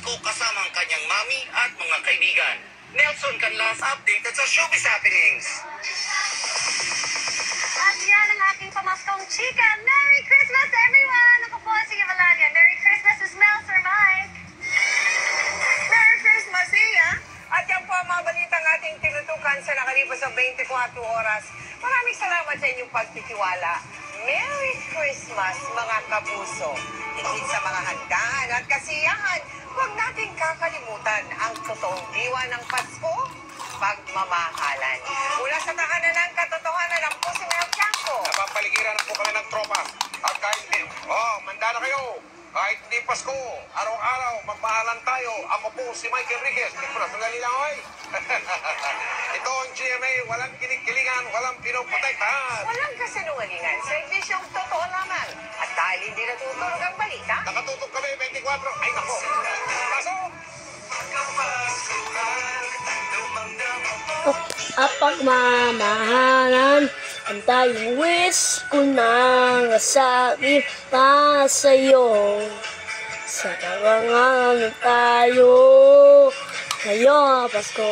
Pasko kasama ang kanyang mami at mga kaibigan. Nelson Canlas update sa showbiz happenings. At yan ang aking pamaskong chika. Merry Christmas, everyone! Ako po si Evalania. Merry Christmas, Miss Mel, Sir Mike. Merry Christmas, Iya! At yan po ang mga balitang ating tinutukan sa nakalipas sa 24 oras. Maraming salamat sa inyong pagtitiwala. Merry Christmas, mga kapuso. Higit sa mga handaan at kasiyahan, huwag nating kakalimutan ang totoong diwa ng Pasko, pagmamahalan. Mula sa tahanan ng katotohanan, ang po si Mel Tiangco. Napapaligiran po kami ng tropa. At kahit hindi, manda na kayo. Kahit hindi Pasko, araw-araw, magmahalan tayo. Ako po si Mike Enriquez. Sandali lang, oy. Ito ang GMA, walang kinikilingan, walang pinoprotektahan. Walang kasinungalingan, serbisyong totoo lamang. At dahil hindi natutulog ang balita, Nakatutok kami 24. Ay, nako. Pasok! At pagmamahalan ang tayong wish ko nang sabi pa sa'yo. Sa karangalan tayo, ngayon Pasko.